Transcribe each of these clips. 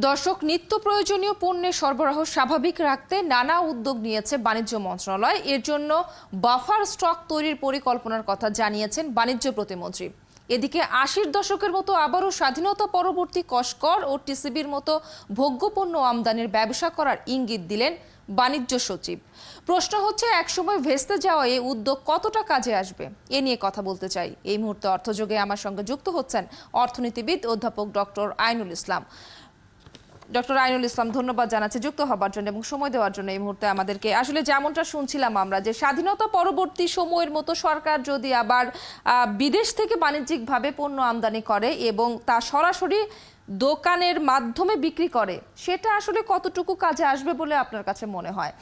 দর্শক, নিত্য প্রয়োজনীয় পণ্যের সরবরাহ স্বাভাবিক রাখতে নানা উদ্যোগ নিয়েছে বাণিজ্য মন্ত্রণালয়। এর জন্য বাফার স্টক তৈরির পরিকল্পনার কথা জানিয়েছেন বাণিজ্য প্রতিমন্ত্রী। এদিকে ৮০-র দশকের মতো আবারও স্বাধীনতা পরবর্তী কসকর ও টিসিবির মতো ভোগ্যপণ্য আমদানির ব্যবসা করার ইঙ্গিত দিলেন বাণিজ্য সচিব। প্রশ্ন হচ্ছে, একসময় ভেস্তে যাওয়া এই উদ্যোগ কতটা কাজে আসবে? এ নিয়ে কথা বলতে চাই। এই মুহূর্তে অর্থযোগে আমার সঙ্গে যুক্ত হচ্ছেন অর্থনীতিবিদ অধ্যাপক ডক্টর আইনুল ইসলাম। ডক্টর আইনুল ইসলাম, ধন্যবাদ জানাচ্ছি যুক্ত হবার জন্য এবং সময় দেওয়ার জন্য। এই মুহূর্তে আমাদেরকে আসলে যেমনটা শুনছিলাম আমরা, যে স্বাধীনতা পরবর্তী সময়ের মতো সরকার যদি আবার বিদেশ থেকে বাণিজ্যিকভাবে পণ্য আমদানি করে এবং তা সরাসরি দোকানের মাধ্যমে বিক্রি করে, সেটা আসলে কতটুকু কাজে আসবে বলে আপনার কাছে মনে হয়?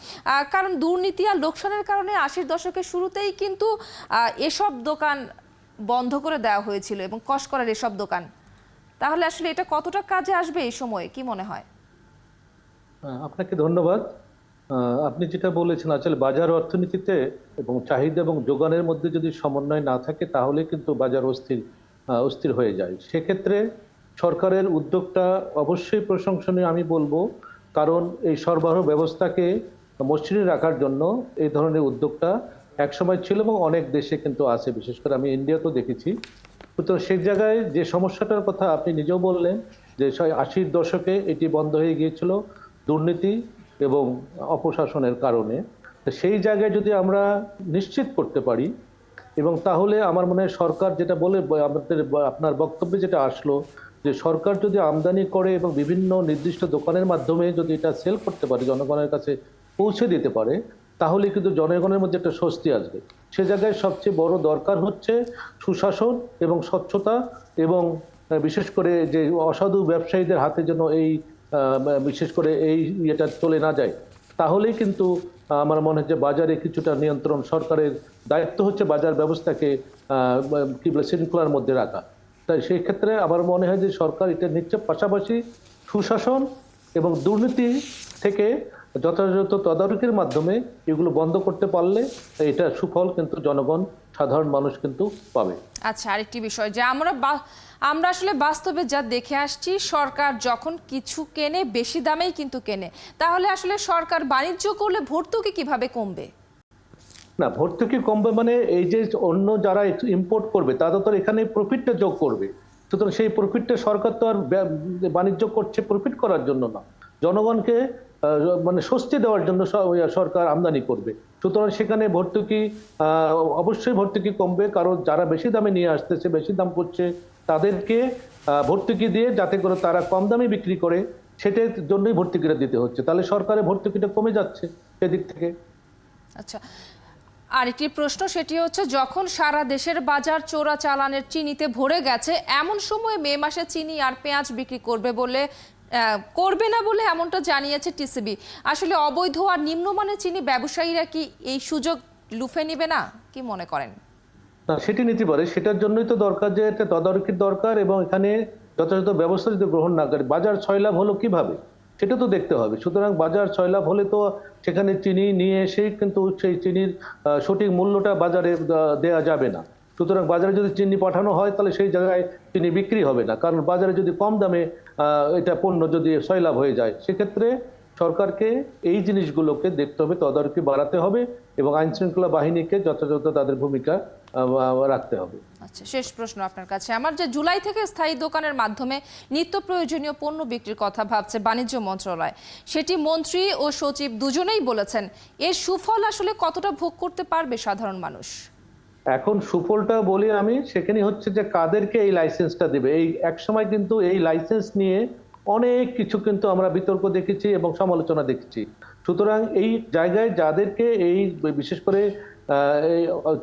কারণ দুর্নীতি আর লোকসানের কারণে ৮০-র দশকের শুরুতেই কিন্তু এসব দোকান বন্ধ করে দেওয়া হয়েছিল এবং কসকরের এসব দোকান। তাহলে আসলে এটা কতটা কাজে আসবে এই সময়ে, কি মনে হয়? আপনাকে ধন্যবাদ। আপনি যেটা বলেছেন, আসলে বাজার অর্থনীতিতে এবং চাহিদা এবং যোগানের মধ্যে যদি সমন্বয় না থাকে তাহলে কিন্তু বাজার অস্থির হয়ে যায়। সেক্ষেত্রে সরকারের উদ্যোগটা অবশ্যই প্রশংসনীয় আমি বলবো, কারণ এই সরবরাহ ব্যবস্থাকে মসৃণ রাখার জন্য এই ধরনের উদ্যোগটা একসময় ছিল এবং অনেক দেশে কিন্তু আছে, বিশেষ করে আমি ইন্ডিয়াতেও দেখেছি। তো সেই জায়গায় যে সমস্যাটার কথা আপনি নিজেও বললেন, যে ৮০-র দশকে এটি বন্ধ হয়ে গিয়েছিল দুর্নীতি এবং অপশাসনের কারণে। সেই জায়গায় যদি আমরা নিশ্চিত করতে পারি, এবং তাহলে আমার মনে হয় সরকার যেটা বলে আপনার বক্তব্যে যেটা আসলো, যে সরকার যদি আমদানি করে এবং বিভিন্ন নির্দিষ্ট দোকানের মাধ্যমে যদি এটা সেল করতে পারে, জনগণের কাছে পৌঁছে দিতে পারে, তাহলে কিন্তু জনগণের মধ্যে একটা স্বস্তি আসবে। সে জায়গায় সবচেয়ে বড় দরকার হচ্ছে সুশাসন এবং স্বচ্ছতা, এবং বিশেষ করে যে অসাধু ব্যবসায়ীদের হাতে যেন এই বিশেষ করে এই ইয়েটা চলে না যায়। তাহলেই কিন্তু আমার মনে হয় যে বাজারে কিছুটা নিয়ন্ত্রণ, সরকারের দায়িত্ব হচ্ছে বাজার ব্যবস্থাকে কি বলে শৃঙ্খলার মধ্যে রাখা। তাই সেই ক্ষেত্রে আমার মনে হয় যে সরকার এটা নিচ্ছে, পাশাপাশি সুশাসন এবং দুর্নীতি থেকে যথাযথ তদারকির মাধ্যমে এগুলো বন্ধ করতে পারলে এটা সুফল কিন্তু জনগণ, সাধারণ মানুষ কিন্তু পাবে। আচ্ছা, আরেকটি বিষয় যে আমরা আসলে বাস্তবে যা দেখে আসছি, সরকার যখন কিছু কেনে বেশি দামেই কিন্তু কেনে। তাহলে আসলে সরকার বাণিজ্য করলে ভর্তুকি কিভাবে কমবে? না, ভর্তুকি কমবে মানে এই যে অন্য যারা ইম্পোর্ট করবে তারা তো এখানে প্রফিটটা যোগ করবে। সুতরাং সেই প্রফিটটা সরকার তো আর বাণিজ্য করছে প্রফিট করার জন্য না, জনগণকে মানে স্বস্তি দেওয়ার জন্য সরকার আমদানি করবে। সুতরাং সেখানে ভর্তুকি অবশ্যই ভর্তুকি কমবে, কারণ যারা বেশি দামে নিয়ে আসতেছে, বেশি দাম করছে, তাদেরকে ভর্তুকি দিয়ে যাতে করে তারা কম দামে বিক্রি করে, সেটার জন্যই ভর্তুকিটা দিতে হচ্ছে। তাহলে সরকারের ভর্তুকিটা কমে যাচ্ছে সেদিক থেকে। আচ্ছা, আরেকটি প্রশ্ন, সেটি হচ্ছে, যখন সারা দেশের বাজার চোরা চালানের চিনিতে ভরে গেছে, এমন সময় মে মাসে চিনি আর পেঁয়াজ বিক্রি করবে না বলে এমনটা জানিয়েছে টিসিবি। আসলে অবৈধ আর নিম্নমানের চিনি ব্যবসায়ীরা কি এই সুযোগ লুফে নেবে না, কি মনে করেন? না, সেটি নিতে পারে। সেটার জন্যই তো দরকার যে একটা তদারকির দরকার, এবং এখানে যথাযথ ব্যবস্থা যদি গ্রহণ না করে, বাজার ৬ লাভ হলো কিভাবে সেটা তো দেখতে হবে। সুতরাং বাজার ৬ লাভ হলে তো সেখানে চিনি নিয়ে এসেই কিন্তু সেই চিনির সঠিক মূল্যটা বাজারে দেয়া যাবে না। সুতরাং বাজারে যদি চিনি পাঠানো হয় তাহলে সেই জায়গায় চিনি বিক্রি হবে না, কারণ বাজারে যদি কম দামে এটা পণ্য যদি ৬ লাভ হয়ে যায়, সেক্ষেত্রে সরকারকে এই জিনিসগুলোকে দেখতে হবে, তদারকি বাড়াতে হবে এবং আইন শৃঙ্খলা বাহিনীকে যথাযথ তাদের ভূমিকা রাখতে হবে। আচ্ছা, শেষ প্রশ্ন আপনার কাছে আমার, যে জুলাই থেকে স্থায়ী দোকানের মাধ্যমে নিত্য প্রয়োজনীয় পণ্য বিক্রির কথা ভাবছে বাণিজ্য মন্ত্রণালয়। সেটি মন্ত্রী ও সচিব দুজনেই বলেছেন। এর সুফল আসলে কতটা ভোগ করতে পারবে সাধারণ মানুষ? এখন সুফলটা বলি আমি, সেখানে হচ্ছে যে কাদেরকে এই লাইসেন্সটা দেবে। এই এক সময় কিন্তু এই লাইসেন্স নিয়ে অনেক কিছু কিন্তু আমরা বিতর্ক দেখেছি এবং সমালোচনা দেখেছি। সুতরাং এই জায়গায় যাদেরকে এই বিশেষ করে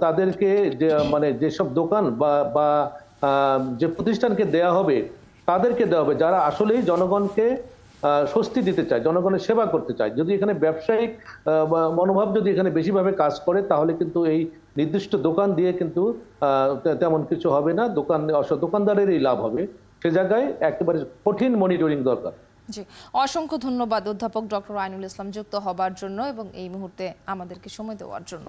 তাদেরকে যে মানে যেসব দোকান বা যে প্রতিষ্ঠানকে দেয়া হবে, তাদেরকে দেওয়া হবে যারা আসলেই জনগণকে স্বস্তি দিতে চায়, জনগণের সেবা করতে চায়। যদি এখানে ব্যবসায়িক মনোভাব যদি এখানে বেশিভাবে কাজ করে, তাহলে কিন্তু এই নির্দিষ্ট দোকান দিয়ে কিন্তু তেমন কিছু হবে না, দোকানদারেরই লাভ হবে। সে জায়গায় একেবারে কঠিন মনিটরিং দরকার। জি, অসংখ্য ধন্যবাদ অধ্যাপক ডক্টর আইনুল ইসলাম যুক্ত হবার জন্য এবং এই মুহূর্তে আমাদেরকে সময় দেওয়ার জন্য।